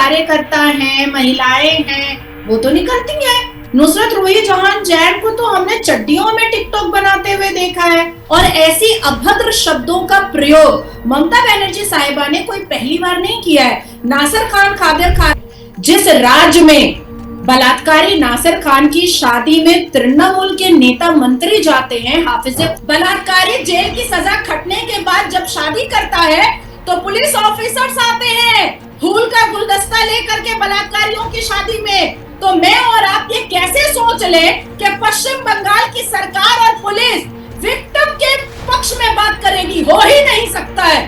कार्यकर्ता हैं, महिलाएं हैं, वो तो निकलती हैं। नुसरत रूही जहान जैन को तो हमने चड्डियों में टिकटॉक बनाते हुए देखा है। और ऐसी अभद्र शब्दों का प्रयोग ममता बनर्जी साहिबा ने कोई पहली बार नहीं किया है। नासिर खान कादिर खान, जिस राज्य में बलात्कारी नासिर खान की शादी में तृणमूल के नेता मंत्री जाते हैं, हाफिज बलात्कारी जेल की सजा खटने के बाद जब शादी करता है तो पुलिस ऑफिसर्स आते हैं फूल का गुलदस्ता लेकर के बलात्कारियों की शादी में। तो मैं और आप ये कैसे सोच ले कि पश्चिम बंगाल की सरकार और पुलिस विक्टिम के पक्ष में बात करेगी? हो ही नहीं सकता है।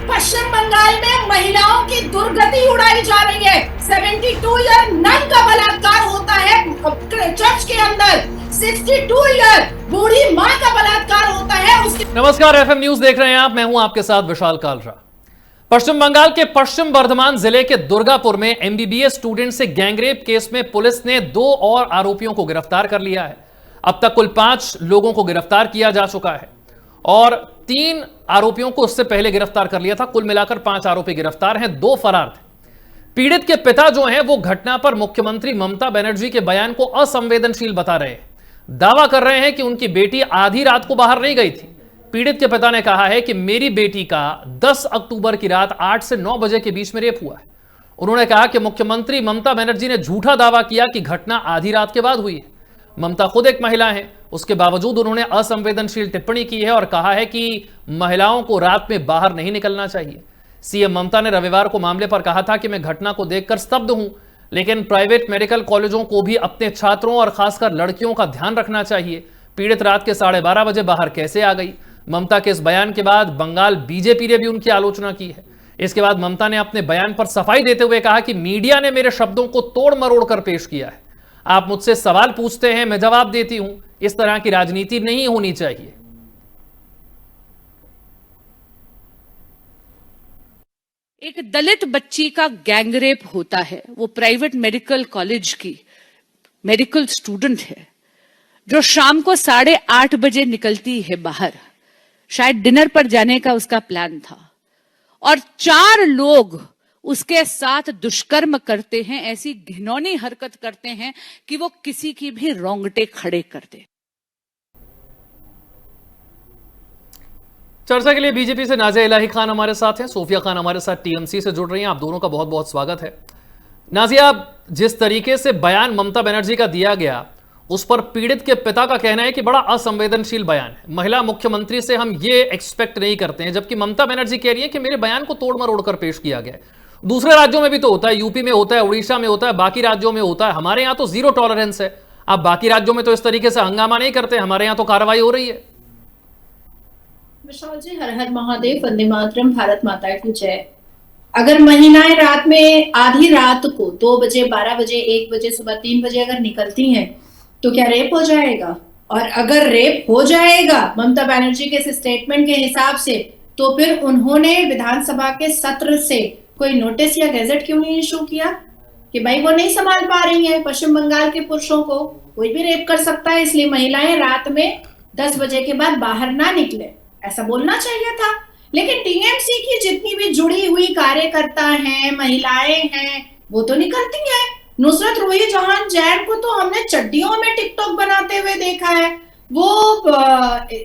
पश्चिम बंगाल में महिलाओं की दुर्गति उड़ाई जा रही है। 72 ईयर नन का बलात्कार होता है चर्च के अंदर। 62 ईयर बूढ़ी माँ का बलात्कार होता है उसके। नमस्कार, एफएम न्यूज देख रहे हैं आप। मैं हूं आपके साथ विशाल कालरा। पश्चिम बंगाल के पश्चिम बर्धमान जिले के दुर्गापुर में एमबीबीएस स्टूडेंट से गैंगरेप केस में पुलिस ने 2 और आरोपियों को गिरफ्तार कर लिया है। अब तक कुल 5 लोगों को गिरफ्तार किया जा चुका है और 3 आरोपियों को उससे पहले गिरफ्तार कर लिया था। कुल मिलाकर 5 आरोपी गिरफ्तार हैं, 2 फरार थे। पीड़ित के पिता जो हैं वो घटना पर मुख्यमंत्री ममता बनर्जी के बयान को असंवेदनशील बता रहे हैं। दावा कर रहे हैं कि उनकी बेटी आधी रात को बाहर नहीं गई थी। पीड़ित के पिता ने कहा है कि मेरी बेटी का 10 अक्टूबर की रात 8 से 9 बजे के बीच में रेप हुआ है। उन्होंने कहा कि मुख्यमंत्री ममता बनर्जी ने झूठा दावा किया कि घटना आधी रात के बाद हुई है। ममता खुद एक महिला है, उसके बावजूद उन्होंने असंवेदनशील टिप्पणी की है और कहा है कि महिलाओं को रात में बाहर नहीं निकलना चाहिए। सीएम ममता ने रविवार को मामले पर कहा था कि मैं घटना को देखकर स्तब्ध हूं, लेकिन प्राइवेट मेडिकल कॉलेजों को भी अपने छात्रों और खासकर लड़कियों का ध्यान रखना चाहिए। पीड़ित रात के 12:30 बजे बाहर कैसे आ गई? ममता के इस बयान के बाद बंगाल बीजेपी ने भी उनकी आलोचना की है। इसके बाद ममता ने अपने बयान पर सफाई देते हुए कहा कि मीडिया ने मेरे शब्दों को तोड़ मरोड़ कर पेश किया है। आप मुझसे सवाल पूछते हैं, मैं जवाब देती हूं। इस तरह की राजनीति नहीं होनी चाहिए। एक दलित बच्ची का गैंगरेप होता है, वो प्राइवेट मेडिकल कॉलेज की मेडिकल स्टूडेंट है जो शाम को 8:30 बजे निकलती है बाहर। शायद डिनर पर जाने का उसका प्लान था और 4 लोग उसके साथ दुष्कर्म करते हैं, ऐसी घिनौनी हरकत करते हैं कि वो किसी की भी रोंगटे खड़े कर दे। चर्चा के लिए बीजेपी से नाजिया इलाही खान हमारे साथ हैं, सोफिया खान हमारे साथ टीएमसी से जुड़ रही हैं। आप दोनों का बहुत बहुत स्वागत है। नाजिया, जिस तरीके से बयान ममता बनर्जी का दिया गया उस पर पीड़ित के पिता का कहना है कि बड़ा असंवेदनशील बयान है। महिला मुख्यमंत्री से हम ये एक्सपेक्ट नहीं करते हैं, जबकि ममता बनर्जी कह रही है कि मेरे बयान को तोड़ मरोड़ कर पेश किया गया है। दूसरे राज्यों में भी तो होता है, यूपी में होता है, उड़ीसा में होता है, बाकी राज्यों में होता है। हमारे यहां तो 0 टॉलरेंस है। आप बाकी राज्यों में तो इस तरीके से हंगामा नहीं करते, हमारे यहां तो कार्रवाई हो रही है। विशाल जी, हर हर महादेव, वंदे मातरम, भारत माता की जय। अगर महिलाएं रात में आधी रात को 2 बजे, 12 बजे, 1 बजे, सुबह 3 बजे अगर निकलती हैं तो क्या रेप हो जाएगा? और अगर रेप हो जाएगा ममता बनर्जी के स्टेटमेंट के हिसाब से, तो फिर उन्होंने विधानसभा के सत्र से कोई नोटिस या गैजेट क्यों नहीं इशू किया कि भाई वो नहीं संभाल पा रही हैं पश्चिम बंगाल के पुरुषों को? कोई भी रेप कर सकता है, इसलिए महिलाएं रात में 10 बजे के बाद बाहर ना निकले, ऐसा बोलना चाहिए था। लेकिन टीएमसी की जितनी भी जुड़ी हुई कार्यकर्ता हैं, महिलाएं हैं, वो तो निकलती हैं। नुसरत रूही जहान जैन को तो हमने चड्डियों में टिकटॉक बनाते हुए देखा है। वो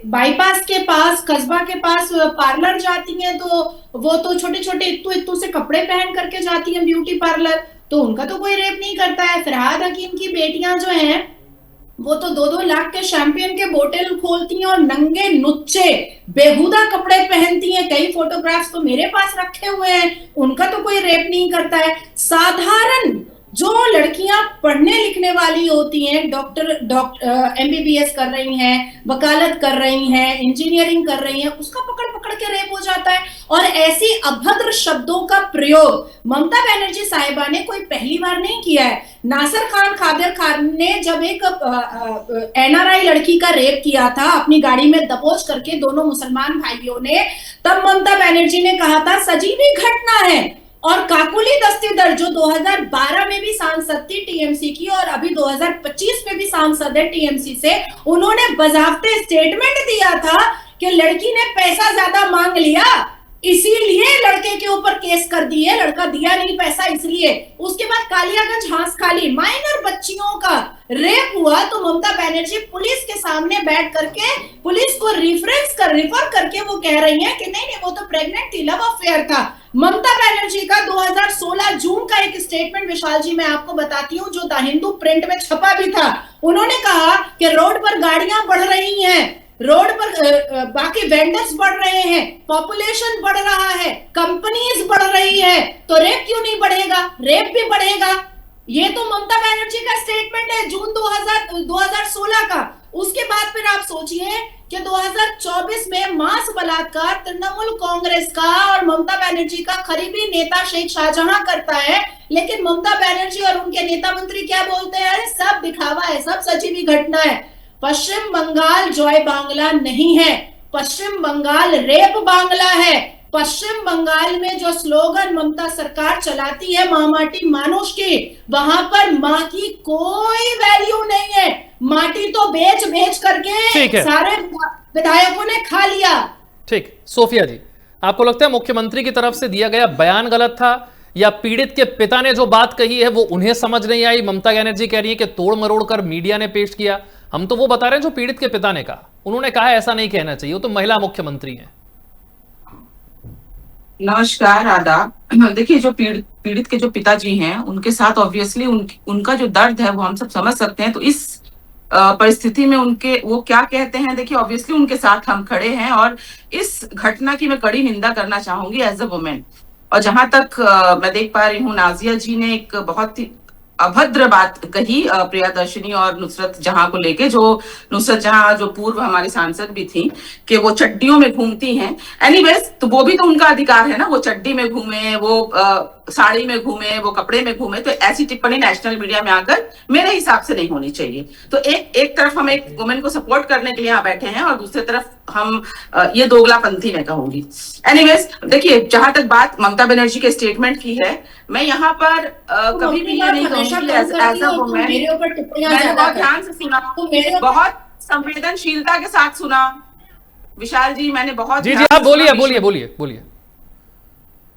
बाईपास के पास, कस्बा के पास पार्लर जाती हैं तो वो तो छोटे छोटे इत्तू इत्तू से कपड़े पहन करके जाती हैं ब्यूटी पार्लर, तो उनका तो कोई रेप नहीं करता है। फरहाद हकीम की बेटियां जो हैं वो तो 2-2 लाख के शैंपियन के बोतल खोलती हैं और नंगे नुच्चे बेहुदा कपड़े पहनती हैं। कई फोटोग्राफ्स तो मेरे पास रखे हुए हैं, उनका तो कोई रेप नहीं करता है। साधारण जो लड़कियां पढ़ने लिखने वाली होती हैं, एमबीबीएस कर रही हैं, वकालत कर रही हैं, इंजीनियरिंग कर रही हैं, उसका पकड़ पकड़ के रेप हो जाता है। और ऐसी अभद्र शब्दों का प्रयोग ममता बनर्जी साहिबा ने कोई पहली बार नहीं किया है। नासिर खान कादिर खान ने जब एक एनआरआई लड़की का रेप किया था अपनी गाड़ी में दबोच करके, दोनों मुसलमान भाइयों ने, तब ममता बनर्जी ने कहा था सजीवी घटना है। और काकुली दस्तीदर जो 2012 में भी सांसद थी टीएमसी की और अभी 2025 में भी सांसद है टीएमसी से, उन्होंने बजावते स्टेटमेंट दिया था कि लड़की ने पैसा ज्यादा मांग लिया इसीलिए लड़के के ऊपर केस कर दिए, लड़का दिया नहीं पैसा इसलिए। उसके बाद कालियागंज हांसखाली माइनर बच्चियों का रेप हुआ तो ममता बनर्जी पुलिस के सामने बैठ करके पुलिस को रिफर करके वो कह रही है कि नहीं नहीं वो तो प्रेग्नेंट थी, लव अफेयर था। ममता बनर्जी का 2016 जून का एक स्टेटमेंट विशाल जी मैं आपको बताती हूँ जो द हिंदू प्रिंट में छपा भी था। उन्होंने कहा कि रोड पर गाड़ियां बढ़ रही हैं, रोड पर बाकी वेंडर्स बढ़ रहे हैं, पॉपुलेशन बढ़ रहा है, कंपनीज बढ़ रही है, तो रेप क्यों नहीं बढ़ेगा, रेप भी बढ़ेगा। ये तो ममता बनर्जी का स्टेटमेंट है जून 2016 का। उसके बाद फिर आप सोचिए कि 2024 में मास बलात्कार तृणमूल कांग्रेस का और ममता बनर्जी का करीबी नेता शेख शाहजहां करता है, लेकिन ममता बनर्जी और उनके नेता मंत्री क्या बोलते हैं, अरे सब दिखावा है, सब सची हुई घटना है। पश्चिम बंगाल जॉय बांग्ला नहीं है, पश्चिम बंगाल रेप बांग्ला है। पश्चिम बंगाल में जो स्लोगन ममता सरकार चलाती है माँ माटी मानुष की, वहां पर माँ की कोई वैल्यू नहीं है। माटी तो बेच बेच करके सारे विधायकों ने खा लिया। ठीक, सोफिया जी, आपको लगता है मुख्यमंत्री की तरफ से दिया गया बयान गलत था या पीड़ित के पिता ने जो बात कही है वो उन्हें समझ नहीं आई? ममता बनर्जी कह रही है कि तोड़ मरोड़ कर मीडिया ने पेश किया, हम तो वो बता रहे हैं जो पीड़ित के पिता ने कहा। उन्होंने कहा ऐसा नहीं कहना चाहिए, वो तो महिला मुख्यमंत्री हैं। नमस्कार, आदाब। देखिए, जो पीड़ित के जो पिताजी हैं उनके साथ ऑब्वियसली उनका जो दर्द है वो हम सब समझ सकते हैं। तो इस परिस्थिति में उनके वो क्या कहते हैं, देखिए ऑब्वियसली उनके साथ हम खड़े हैं और इस घटना की मैं कड़ी निंदा करना चाहूंगी एज अ वुमेन। और जहां तक मैं देख पा रही हूँ, नाजिया जी ने एक बहुत ही अभद्र बात कही प्रियदर्शनी और नुसरत जहां को लेके, जो नुसरत जहां जो पूर्व हमारी सांसद भी थी कि वो चड्डियों में घूमती हैं। एनीवेज, तो वो भी तो उनका अधिकार है ना, वो चड्डी में घूमे, वो साड़ी में घूमे, वो कपड़े में घूमे। तो ऐसी टिप्पणी नेशनल मीडिया में आकर मेरे हिसाब से नहीं होनी चाहिए। तो एक तरफ हम एक वुमेन को सपोर्ट करने के लिए यहाँ बैठे हैं और दूसरी तरफ हम ये दोगलापंथी मैं कहूंगी। एनीवेज, देखिए जहां तक बात ममता बनर्जी के स्टेटमेंट की है, मैं यहाँ पर कभी भी ये नहीं कहूंगी एज अ वुमेन, मैंने बहुत ध्यान से सुना, बहुत संवेदनशीलता के साथ सुना विशाल जी, मैंने बहुत जी आप बोलिए।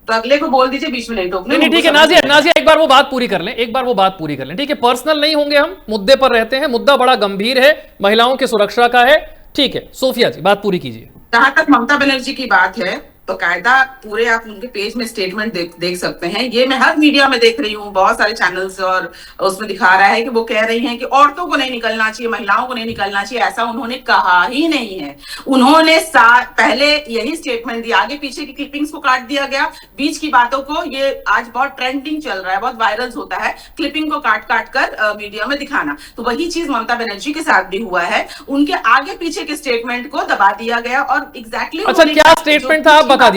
तो अगले को बोल दीजिए, बीच में नहीं टोकना। नहीं ठीक है नाजिया एक बार वो बात पूरी कर लें, ठीक है? पर्सनल नहीं होंगे, हम मुद्दे पर रहते हैं, मुद्दा बड़ा गंभीर है, महिलाओं की सुरक्षा का है। ठीक है सोफिया जी, बात पूरी कीजिए। जहां तक ममता बनर्जी की बात है तो कायदा पूरे आप उनके पेज में स्टेटमेंट देख सकते हैं। ये मैं हर मीडिया में देख रही हूँ, बहुत सारे चैनल्स, और उसमें दिखा रहा है कि वो कह रही हैं कि औरतों को नहीं निकलना चाहिए, महिलाओं को नहीं निकलना चाहिए। ऐसा उन्होंने कहा ही नहीं है। उन्होंने पहले यही स्टेटमेंट दिया, आगे पीछे की क्लिपिंग्स को काट दिया गया, बीच की बातों को, ये आज बहुत ट्रेंडिंग चल रहा है, बहुत वायरल होता है क्लिपिंग को काट कर मीडिया में दिखाना। तो वही चीज ममता बनर्जी के साथ भी हुआ है, उनके आगे पीछे के स्टेटमेंट को दबा दिया गया। और एग्जैक्टली अच्छा क्या स्टेटमेंट था, आप बता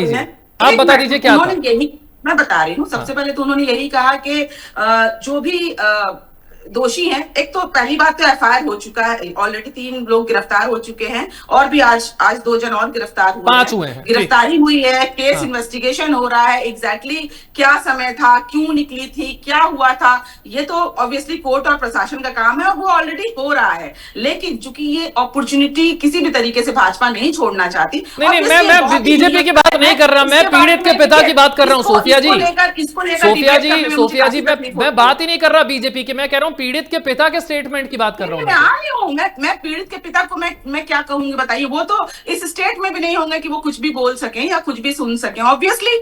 दीजिए क्या था? यही मैं बता रही हूँ। सबसे पहले तो उन्होंने यही कहा कि जो भी दोषी हैं, एक तो पहली बात तो एफआईआर हो चुका है, ऑलरेडी 3 लोग गिरफ्तार हो चुके हैं और भी आज 2 जन और गिरफ्तार हुए हैं। गिरफ्तारी हुई है, केस इन्वेस्टिगेशन हो रहा है, एग्जैक्टली क्या समय था, क्यों निकली थी, क्या हुआ था, ये तो ऑब्वियसली कोर्ट और प्रशासन का काम है और वो ऑलरेडी हो रहा है। लेकिन चूंकि ये अपॉर्चुनिटी किसी भी तरीके से भाजपा नहीं छोड़ना चाहती। नहीं, मैं बीजेपी की बात नहीं कर रहा, मैं पीड़ित के पिता की बात कर रहा हूँ। सोफिया जी मैं बात ही नहीं कर रहा बीजेपी की, मैं कह रहा हूँ पीड़ित के पिता के स्टेटमेंट की बात कर रहा हूँ। मैं पीड़ित के पिता को मैं क्या कहूंगी बताइए? वो तो इस स्टेट में भी नहीं होंगे कि वो कुछ भी बोल सकें या कुछ भी सुन सकें। ऑब्वियसली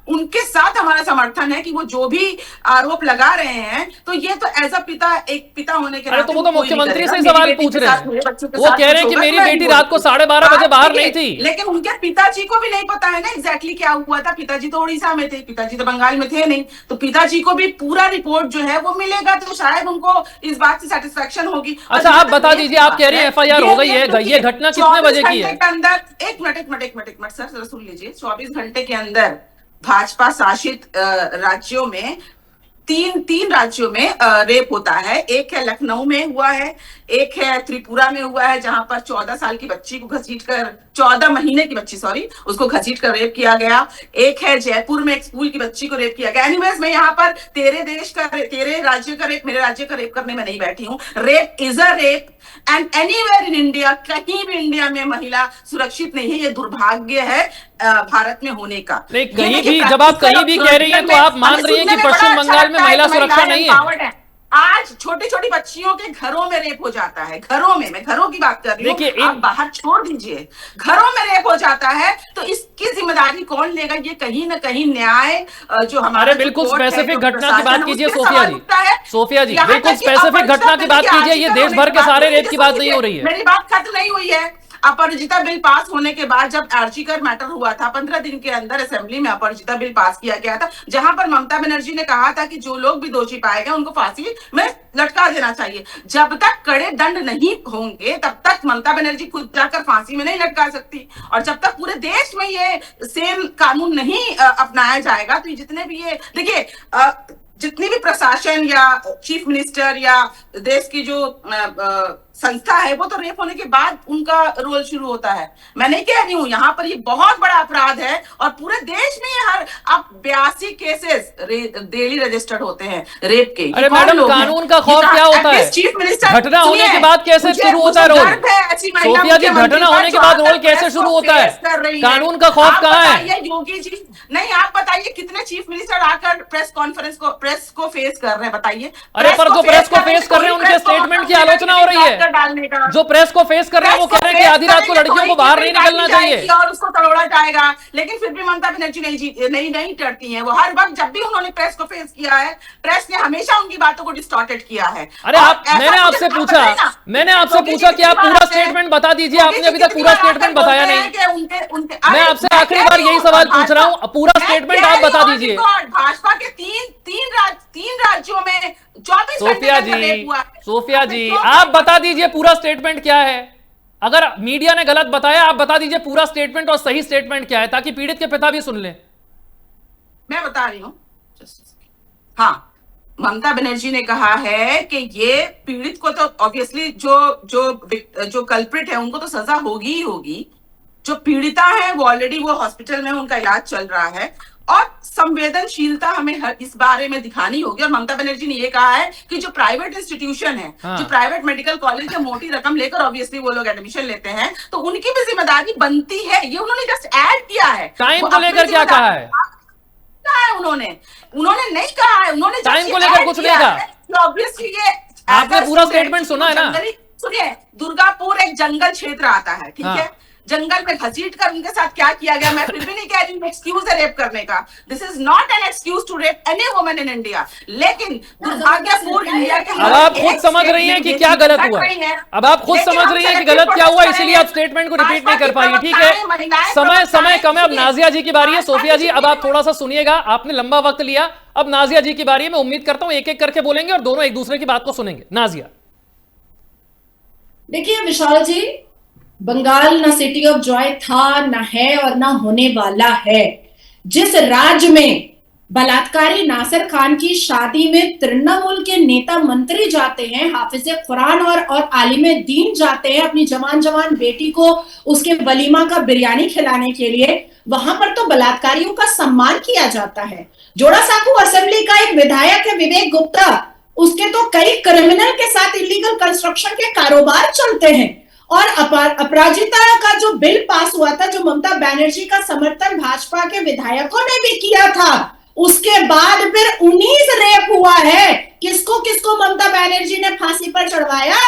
उनके साथ हमारा समर्थन है कि वो जो भी आरोप लगा रहे हैं, तो ये तो एज अ पिता, एक पिता होने के नाते, तो वो तो मुख्यमंत्री से सवाल पूछ रहे हैं, वो कह रहे हैं कि मेरी बेटी रात को 12:30 बजे बाहर नहीं थी। लेकिन उनके पिताजी को भी नहीं पता है ना एग्जैक्टली क्या हुआ था। पिताजी तो उड़ीसा में थे, पिताजी तो बंगाल में थे नहीं, तो पिताजी को भी पूरा रिपोर्ट जो है वो मिलेगा, तो शायद उनको इस बात से सेटिस्फेक्शन होगी। अच्छा आप बता दीजिए, आप कह रही हैं एफआईआर हो गई है, ये घटना कितने बजे की है? एक मिनट सर सुन लीजिए। 24 घंटे के अंदर भाजपा शासित राज्यों में तीन राज्यों में रेप होता है। एक है लखनऊ में हुआ है, एक है त्रिपुरा में हुआ है, जहां पर 14 साल की बच्ची को घसीटकर, 14 महीने की बच्ची उसको घसीटकर रेप किया गया। एक है जयपुर में एक स्कूल की बच्ची को रेप किया गया। एनीवेज, मैं यहाँ पर तेरे राज्य का रेप, मेरे राज्य का रेप करने में नहीं बैठी हूँ। Rape is a rape and anywhere in India, कहीं भी इंडिया में महिला सुरक्षित नहीं है। ये दुर्भाग्य है भारत में होने का। नहीं, कहीं भी जब आप कहीं भी कह रही हैं तो आप मान रही हैं कि पश्चिम बंगाल में महिला सुरक्षा नहीं है। आज छोटी छोटी बच्चियों के घरों में रेप हो जाता है, घरों में, मैं घरों की बात कर रही हूँ, आप बाहर छोड़ दीजिए, घरों में रेप हो जाता है, तो इसकी जिम्मेदारी कौन लेगा? ये कहीं ना कहीं न्याय जो हमारे बिल्कुल स्पेसिफिक घटना की बात कीजिए सोफिया जी, सोफिया जी बिल्कुल स्पेसिफिक घटना की बात कीजिए, ये देश भर के सारे रेप की बात नहीं हो रही है। मेरी बात खत्म नहीं हुई है। अपराजिता बिल पास होने के बाद जब आर्जिकर मैटर हुआ था, 15 दिन के अंदर असेंबली में अपराजिता बिल पास किया गया था, जहां पर ममता बनर्जी ने कहा था कि जो लोग भी दोषी पाए गए उनको फांसी में लटका देना चाहिए। जब तक कड़े दंड नहीं होंगे तब तक ममता बनर्जी खुद जाकर फांसी में नहीं लटका सकती, और जब तक पूरे देश में ये सेम कानून नहीं अपनाया जाएगा तो जितने भी ये देखिए जितनी भी प्रशासन या चीफ मिनिस्टर या देश की जो संस्था है वो तो रेप होने के बाद उनका रोल शुरू होता है। मैं नहीं कह रही हूँ, यहाँ पर ये बहुत बड़ा अपराध है और पूरे देश में हर अब 82 केसेस डेली रजिस्टर्ड होते हैं रेप के। अरे मैडम, कानून का खौफ क्या होता है? चीफ मिनिस्टर घटना होने के बाद कैसे शुरू होता है रोल? सोफिया जी, घटना होने के बाद रोल कैसे शुरू होता है? कानून का खौफ कहाँ है? योगी जी नहीं, आप बताइए कितने चीफ मिनिस्टर आकर प्रेस को फेस कर रहे हैं, बताइए। अरे पर जो प्रेस को फेस कर रहे हैं उनके स्टेटमेंट की आलोचना हो रही है। जो प्रेस को फेस कर रहे हैं वो कह रहे हैं कि आधी रात को लड़कियों को बाहर नहीं निकलना चाहिए और उसको तोड़ा जाएगा, लेकिन फिर भी ममता बनर्जी नहीं डरती हैं। वो हर वक्त जब भी उन्होंने प्रेस को फेस किया है, प्रेस ने हमेशा उनकी बातों को डिस्टॉर्टेड किया है। अरे मैंने आपसे पूछा कि आप पूरा स्टेटमेंट बता दीजिए, आपने अभी तक पूरा स्टेटमेंट बताया नहीं। मैं आपसे आखिरी बार यही सवाल पूछ रहा हूँ, पूरा स्टेटमेंट आप बता दीजिए। भाजपा के तीन राज्यों में 24 सोफिया जी आप बता दीजिए पूरा स्टेटमेंट क्या है। अगर मीडिया ने गलत बताया आप बता दीजिए पूरा स्टेटमेंट और सही स्टेटमेंट क्या है, ताकि पीड़ित के पिता भी सुन लें। मैं बता रही हूं। हाँ, ममता बनर्जी ने कहा है कि ये पीड़ित को तो ऑब्वियसली जो कल्प्रिट है उनको तो सजा होगी ही होगी। जो पीड़िता है वो ऑलरेडी वो हॉस्पिटल में उनका इलाज चल रहा है, और संवेदनशीलता हमें इस बारे में दिखानी होगी। और ममता बनर्जी ने ये कहा है कि जो प्राइवेट इंस्टीट्यूशन है, जो प्राइवेट मेडिकल कॉलेज है, मोटी रकम लेकर ऑब्वियसली वो लोग एडमिशन लेते हैं, तो उनकी भी जिम्मेदारी बनती है। ये उन्होंने जस्ट ऐड किया है। टाइम को लेकर क्या कहा है? उन्होंने नहीं कहा है, उन्होंने टाइम को लेकर कुछ नहीं कहा। ऑब्वियसली ये आपने पूरा स्टेटमेंट सुना है ना? सुनिए, दुर्गापुर एक जंगल क्षेत्र आता है, ठीक है? जंगल में घसीट कर उनके साथ क्या किया गया, मैं फिर भी नहीं कह रही हूँ एक्सक्यूज है रेप करने का। This is not an excuse to rape any woman in India, लेकिन दुर्भाग्यपूर्ण इंडिया के अब आप खुद समझ रही हैं कि क्या गलत हुआ है। अब आप खुद समझ रही हैं कि गलत क्या हुआ, इसीलिए आप स्टेटमेंट को रिपीट नहीं कर पाएंगे। ठीक है, समय कम है। अब नाजिया जी की बारी है। सोफिया जी अब आप थोड़ा सा सुनिएगा, आपने लंबा वक्त लिया, अब नाजिया जी की बारी है। मैं उम्मीद करता हूं एक एक करके बोलेंगे और दोनों एक दूसरे की बात को सुनेंगे। नाजिया। देखिए विशाल जी, बंगाल ना सिटी ऑफ जॉय था, ना है और ना होने वाला है। जिस राज्य में बलात्कारी नासिर खान की शादी में तृणमूल के नेता मंत्री जाते हैं, हाफिज कुरान और आलिम दीन जाते हैं अपनी जवान बेटी को उसके वलीमा का बिरयानी खिलाने के लिए, वहां पर तो बलात्कारियों का सम्मान किया जाता है। जोड़ा साकू असेंबली का एक विधायक है विवेक गुप्ता, उसके तो कई क्रिमिनल के साथ इलीगल कंस्ट्रक्शन के कारोबार चलते हैं। और अपराजिता का जो बिल पास हुआ था, जो ममता बनर्जी का समर्थन भाजपा के विधायकों ने भी किया था, उसके बाद फिर 19 रेप हुआ है। किसको किसको ममता बनर्जी ने फांसी पर चढ़वाया?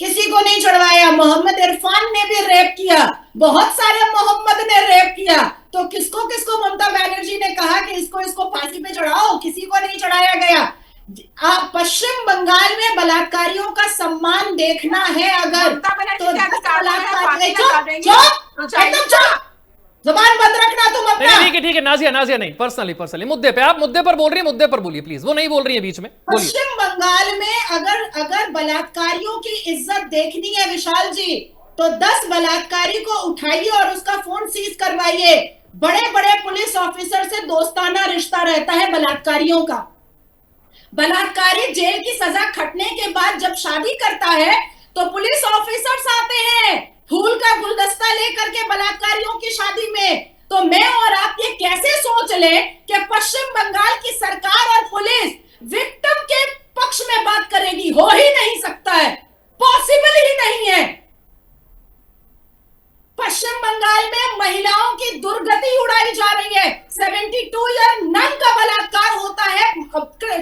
किसी को नहीं चढ़वाया। मोहम्मद इरफान ने भी रेप किया, बहुत सारे मोहम्मद ने रेप किया, तो किसको किसको ममता बनर्जी ने कहा कि इसको फांसी पे चढ़ाओ? किसी को नहीं चढ़ाया गया। पश्चिम बंगाल में बलात्कारियों का सम्मान देखना है अगर, तो जुबान बंद रखना तुम अपना। ठीक है नाजिया नहीं, पर्सनली मुद्दे पे, आप मुद्दे पर बोल रही है, मुद्दे पर बोलिए प्लीज, वो नहीं बोल रही है बीच में। पश्चिम बंगाल में अगर बलात्कारियों की इज्जत देखनी है विशाल जी, तो 10 बलात्कारी को उठाइए और उसका फोन सीज करवाइए। बड़े बड़े पुलिस ऑफिसर से दोस्ताना रिश्ता रहता है बलात्कारियों का। बलात्कारी जेल की सजा खटने के बाद जब शादी करता है तो पुलिस ऑफिसर्स आते हैं फूल का गुलदस्ता लेकर के बलात्कारियों की शादी में। तो मैं और आप ये कैसे सोच ले कि पश्चिम बंगाल की सरकार और पुलिस विक्टिम के पक्ष में बात करेगी? हो ही नहीं सकता है, पॉसिबल ही नहीं है। पश्चिम बंगाल में महिलाओं की दुर्गति उड़ाई जा रही है। 72 ईयर नन का बलात्कार होता है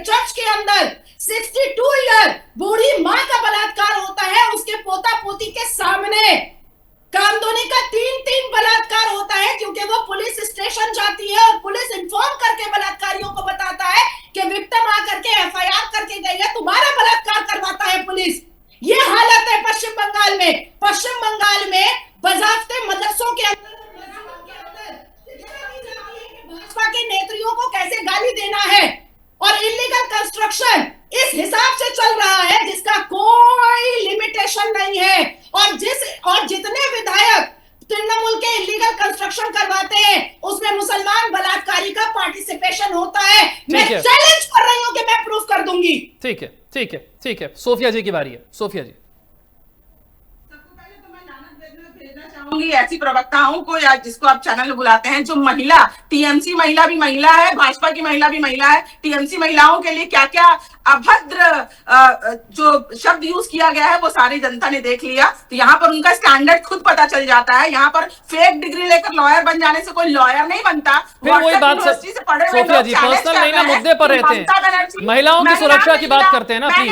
चर्च के अंदर। 62 ईयर बूढ़ी मां का बलात्कार होता है उसके पोता पोती के सामने। कामदोनी का 3 बलात्कार होता है क्योंकि वो पुलिस स्टेशन जाती है और पुलिस इन्फॉर्म करके बलात्कारियों को बताता है कि विक्टिम आकर के FIR करके गई है, तुम्हारा बलात्कार करवाता है पुलिस। ये हालत है पश्चिम बंगाल में। पश्चिम बंगाल में बजाते मदरसों के अंदर भाजपा के नेत्रियों को कैसे गाली देना है और इलीगल कंस्ट्रक्शन इस हिसाब से चल रहा है जिसका कोई लिमिटेशन नहीं है। और जितने विधायक तृणमूल के इलीगल कंस्ट्रक्शन करवाते हैं उसमें मुसलमान बलात्कारी का पार्टिसिपेशन होता है। मैं चैलेंज कर रही हूं कि मैं प्रूफ कर दूंगी। ठीक है, ठीक है, ठीक है। सोफिया जी की बारी है। सोफिया जी। चाहूंगी ऐसी प्रवक्ताओं को या जिसको आप चैनल में बुलाते हैं, जो महिला टीएमसी महिला भी महिला है, भाजपा की महिला भी महिला है, टीएमसी महिलाओं के लिए क्या क्या अभद्र जो शब्द यूज किया गया है वो सारी जनता ने देख लिया। तो यहाँ पर उनका स्टैंडर्ड खुद पता चल जाता है। यहाँ पर फेक डिग्री लेकर लॉयर बन जाने से कोई लॉयर नहीं बनता। फिर वही बात सोफिया जी, पर्सनल नहीं ना, मुद्दे पर रहते हैं। महिलाओं की सुरक्षा की बात करते हैं ना, प्लीज।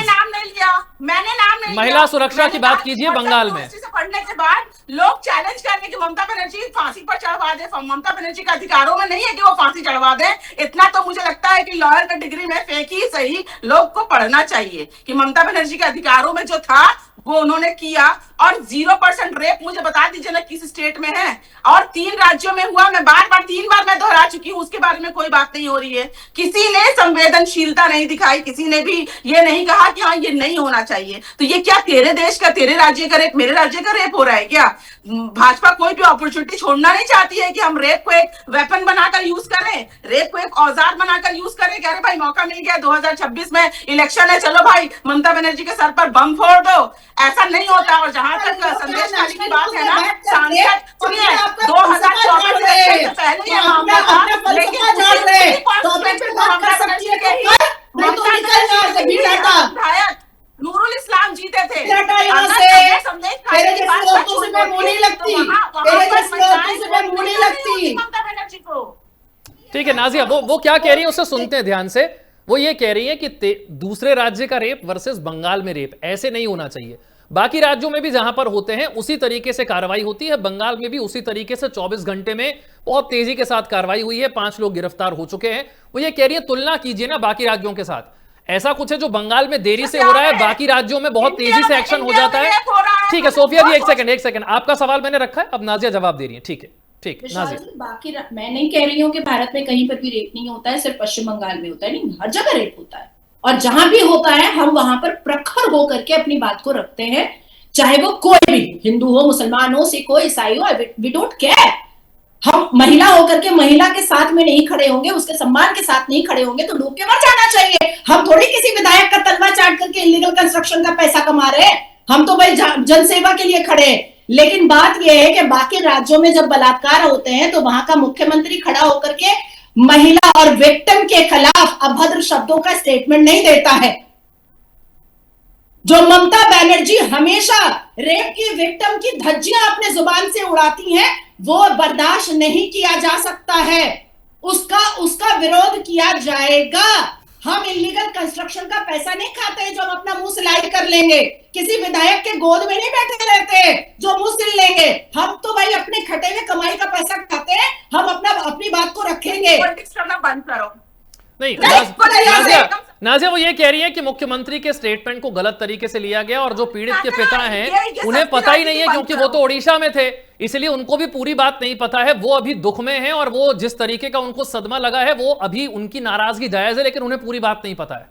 मैंने नाम नहीं लिया। महिला सुरक्षा की बात कीजिए बंगाल में। पढ़ने के बाद लोग चैलेंज करेंगे कि ममता बनर्जी फांसी पर चढ़वा दे। ममता बनर्जी के अधिकारों में नहीं है कि वो फांसी चढ़वा दे। इतना तो मुझे लगता है कि लॉयर का डिग्री में फेक ही सही लोग को पढ़ना चाहिए कि ममता बनर्जी के अधिकारों में जो था वो उन्होंने किया। और 0% रेप मुझे बता दीजिए ना किस स्टेट में है, और 3 राज्यों में हुआ। मैं तीन बार मैं दोहरा चुकी हूँ, उसके बारे में कोई बात नहीं हो रही है। किसी ने संवेदनशीलता नहीं दिखाई, किसी ने भी ये नहीं कहा कि हाँ ये नहीं होना चाहिए। तो ये क्या तेरे देश का, तेरे राज्य का रेप मेरे राज्य का रेप हो रहा है क्या? भाजपा कोई भी अपॉर्चुनिटी छोड़ना नहीं चाहती है कि हम रेप को एक वेपन बनाकर यूज करें, रेप को एक औजार बनाकर यूज करें कि अरे भाई मौका मिल गया, 2026 में इलेक्शन है, चलो भाई ममता बनर्जी के सर पर बम फोड़ दो। ऐसा नहीं होता। और जहां तक संदेश खाली की बात है ना, सांसद सुनिए 2024 से पहले ये मामला था, लेकिन विधायक नूरुल इस्लाम जीते थे। ठीक है नाजिया, वो क्या कह रही है उसे सुनते हैं ध्यान से। वो ये कह रही है कि दूसरे राज्य का रेप वर्सेस बंगाल में रेप ऐसे नहीं होना चाहिए। बाकी राज्यों में भी जहां पर होते हैं उसी तरीके से कार्रवाई होती है। बंगाल में भी उसी तरीके से 24 घंटे में बहुत तेजी के साथ कार्रवाई हुई है, 5 लोग गिरफ्तार हो चुके हैं। वो ये कह रही है तुलना कीजिए ना बाकी राज्यों के साथ। ऐसा कुछ है जो बंगाल में देरी से हो रहा है, बाकी राज्यों में बहुत तेजी से एक्शन हो जाता है। ठीक है सोफिया जी, एक सेकंड, आपका सवाल मैंने रखा है, अब नाजिया जवाब दे रही है। ठीक है, ठीक नाजिया। बाकी मैं नहीं कह रही हूँ कि भारत में कहीं पर भी रेप नहीं होता है, सिर्फ पश्चिम बंगाल में होता है, नहीं हर जगह रेप होता है। और जहां भी होता है हम वहां पर प्रखर होकर के अपनी बात को रखते हैं, चाहे वो कोई भी हिंदू हो, मुसलमान हो, सिख हो, ईसाई हो, वी डोंट केयर। हम महिला होकर के महिला के साथ में नहीं खड़े होंगे, उसके सम्मान के साथ नहीं खड़े होंगे तो डूब के मर जाना चाहिए। हम थोड़ी किसी विधायक का तलवा चाट करके इलीगल कंस्ट्रक्शन का पैसा कमा रहे हैं, हम तो भाई जनसेवा के लिए खड़े हैं। लेकिन बात यह है कि बाकी राज्यों में जब बलात्कार होते हैं तो वहां का मुख्यमंत्री खड़ा होकर के महिला और विक्टिम के खिलाफ अभद्र शब्दों का स्टेटमेंट नहीं देता है। जो ममता बनर्जी हमेशा रेप की विक्टिम की धज्जियां अपने जुबान से उड़ाती हैं, वो बर्दाश्त नहीं किया जा सकता है। उसका विरोध किया जाएगा। हम इलीगल कंस्ट्रक्शन का पैसा नहीं खाते जो हम अपना मुंह सिलाई कर लेंगे। किसी विधायक के गोद में नहीं बैठे रहते जो मुंह सिल लेंगे। हम तो भाई अपने खटे हुए कमाई का पैसा खाते हैं, हम अपनी बात को रखेंगे। पॉलिटिक्स करना बंद करो। नहीं नाजिया वो ये कह रही है कि मुख्यमंत्री के स्टेटमेंट को गलत तरीके से लिया गया और जो पीड़ित के पिता हैं उन्हें पता ही नहीं है, क्योंकि वो तो ओडिशा में थे, इसलिए उनको भी पूरी बात नहीं पता है। वो अभी दुख में हैं और वो जिस तरीके का उनको सदमा लगा है वो अभी उनकी नाराजगी जायज है, लेकिन उन्हें पूरी बात नहीं पता है।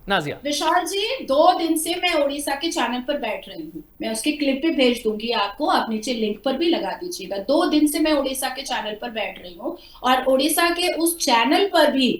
नाजिया। विशाल जी, 2 दिन से मैं ओडिशा के चैनल पर बैठ रही हूँ, मैं उसकी क्लिप भी भेज दूंगी आपको, आप नीचे लिंक पर भी लगा दीजिएगा। 2 दिन से मैं ओडिशा के चैनल पर बैठ रही हूँ और ओडिशा के उस चैनल पर भी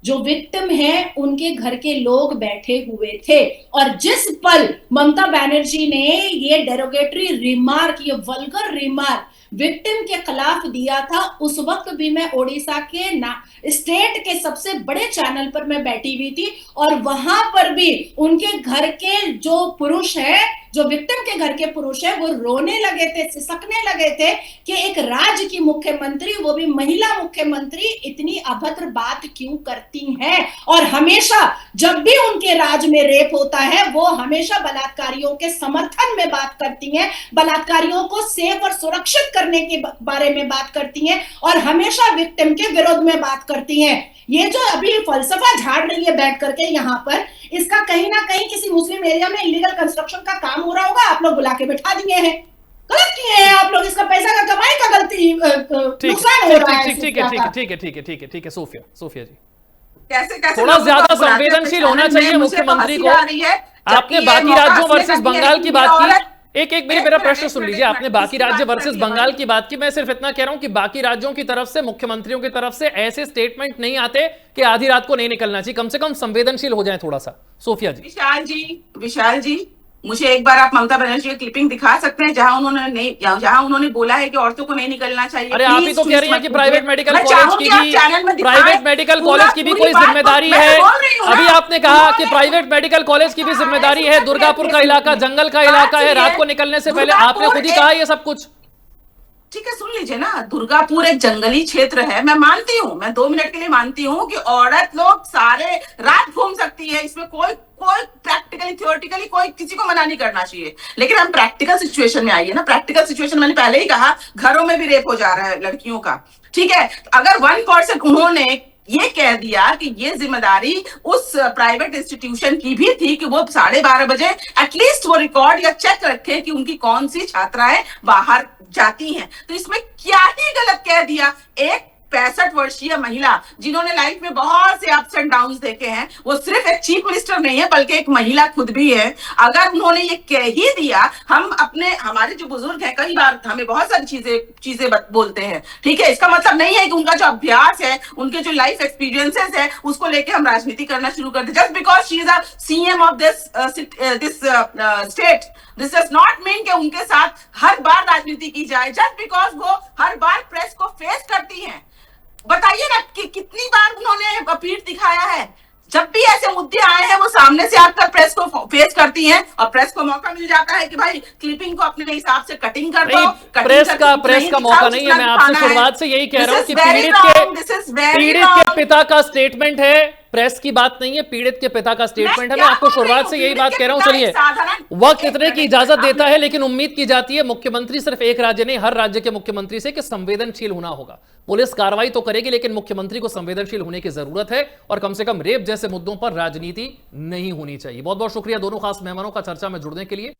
जो विक्टिम है उनके घर के लोग बैठे हुए थे। और जिस पल ममता बनर्जी ने ये डेरोगेटरी रिमार्क, ये वल्गर रिमार्क विक्टिम के खिलाफ दिया था, उस वक्त भी मैं ओडिशा के स्टेट के सबसे बड़े चैनल पर मैं बैठी हुई थी और वहां पर भी उनके घर के जो पुरुष हैं जो विक्टिम के घर के पुरुष है वो रोने लगे थे, सिसकने लगे थे कि एक राज्य की मुख्यमंत्री, वो भी महिला मुख्यमंत्री, इतनी अभद्र बात क्यों करती हैं। और हमेशा जब भी उनके राज्य में रेप होता है वो हमेशा बलात्कारियों के समर्थन में बात करती हैं, बलात्कारियों को सेफ और सुरक्षित करने के बारे में बात करती हैं और हमेशा विक्टिम के विरोध में बात करती हैं। ये जो अभी फलसफा झाड़ रही है बैठ करके यहाँ पर, इसका कहीं ना कहीं किसी मुस्लिम एरिया में इलीगल कंस्ट्रक्शन का काम हो रहा होगा, आप लोग बुला के बैठा दिए हैं, गलत किए हैं आप लोग, इसका पैसा का कमाई का गलती नुकसान हो रहा है। ठीक है सोफिया जी, कैसे कैसे थोड़ा ज्यादा संवेदनशील होना चाहिए मुख्यमंत्री को। आपने बाकी राज्यों वर्सेस बंगाल की बात की, एक मेरा प्रश्न सुन लीजिए। आपने बाकी राज्य वर्सेस बंगाल की बात की, मैं सिर्फ इतना कह रहा हूं कि बाकी राज्यों की तरफ से, मुख्यमंत्रियों की तरफ से ऐसे स्टेटमेंट नहीं आते कि आधी रात को नहीं निकलना चाहिए। कम से कम संवेदनशील हो जाए थोड़ा सा। सोफिया जी, विशाल जी मुझे एक बार आप ममता बनर्जी की क्लिपिंग दिखा सकते हैं जहां उन्होंने बोला है कि औरतों को नहीं निकलना चाहिए। अरे आप ही तो कह रही हैं कि प्राइवेट मेडिकल कॉलेज की भी कोई जिम्मेदारी है। अभी आपने कहा कि प्राइवेट मेडिकल कॉलेज की भी जिम्मेदारी है, दुर्गापुर का इलाका जंगल का इलाका है, रात को निकलने से पहले आपने खुद ही कहा ये सब कुछ। ठीक है, सुन लीजिए ना, दुर्गापुर एक जंगली क्षेत्र है, मैं मानती हूँ, मैं 2 मिनट के लिए मानती हूँ कि औरत लोग सारे रात घूम सकती है, इसमें कोई प्रैक्टिकली थियोरेटिकली कोई किसी को मना नहीं करना चाहिए। लेकिन हम प्रैक्टिकल सिचुएशन में आइए ना, प्रैक्टिकल सिचुएशन मैंने पहले ही कहा, घरों में भी रेप हो जा रहा है लड़कियों का। ठीक है, अगर 1% उन्होंने ये कह दिया कि ये जिम्मेदारी उस प्राइवेट इंस्टीट्यूशन की भी थी कि वो 12:30 बजे एटलीस्ट वो रिकॉर्ड या चेक रखे कि उनकी कौन सी छात्राएं बाहर जाती हैं, तो इसमें क्या ही गलत कह दिया। एक 65 वर्षीय महिला जिन्होंने लाइफ में बहुत से अप्स एंड डाउन्स देखे हैं, वो सिर्फ एक चीफ मिनिस्टर नहीं है बल्कि एक महिला खुद भी है। अगर उन्होंने ये कह ही दिया, हमारे जो बुजुर्ग हैं कई बार हमें बहुत सारी चीजें बोलते हैं, ठीक है, इसका मतलब नहीं है कि उनका जो अभ्यास है, उनके जो लाइफ एक्सपीरियंसेस है, उसको लेके हम राजनीति करना शुरू कर दे। Just because she is a CM of this state, this does not mean कि उनके साथ हर बार राजनीति की जाए। जस्ट बिकॉज वो हर बार प्रेस को फेस करती हैं, बताइए ना कि कितनी बार उन्होंने पीठ दिखाया है। जब भी ऐसे मुद्दे आए हैं वो सामने से आकर प्रेस को फेस करती हैं और प्रेस को मौका मिल जाता है कि भाई क्लिपिंग को अपने हिसाब से कटिंग कर दो। प्रेस का मौका नहीं है। मैं आपसे शुरुआत से यही कह रहा हूं कि पीड़ित के पिता का स्टेटमेंट है, प्रेस की बात नहीं है, पीड़ित के पिता का स्टेटमेंट है। मैं आपको शुरुआत से यही बात कह रहा हूं। चलिए, वक्त इतने की इजाजत देता है, लेकिन उम्मीद की जाती है मुख्यमंत्री सिर्फ एक राज्य नहीं, हर राज्य के मुख्यमंत्री से कि संवेदनशील होना होगा। पुलिस कार्रवाई तो करेगी, लेकिन मुख्यमंत्री को संवेदनशील होने की जरूरत है और कम से कम रेप जैसे मुद्दों पर राजनीति नहीं होनी चाहिए। बहुत बहुत शुक्रिया दोनों खास मेहमानों का चर्चा में जुड़ने के लिए।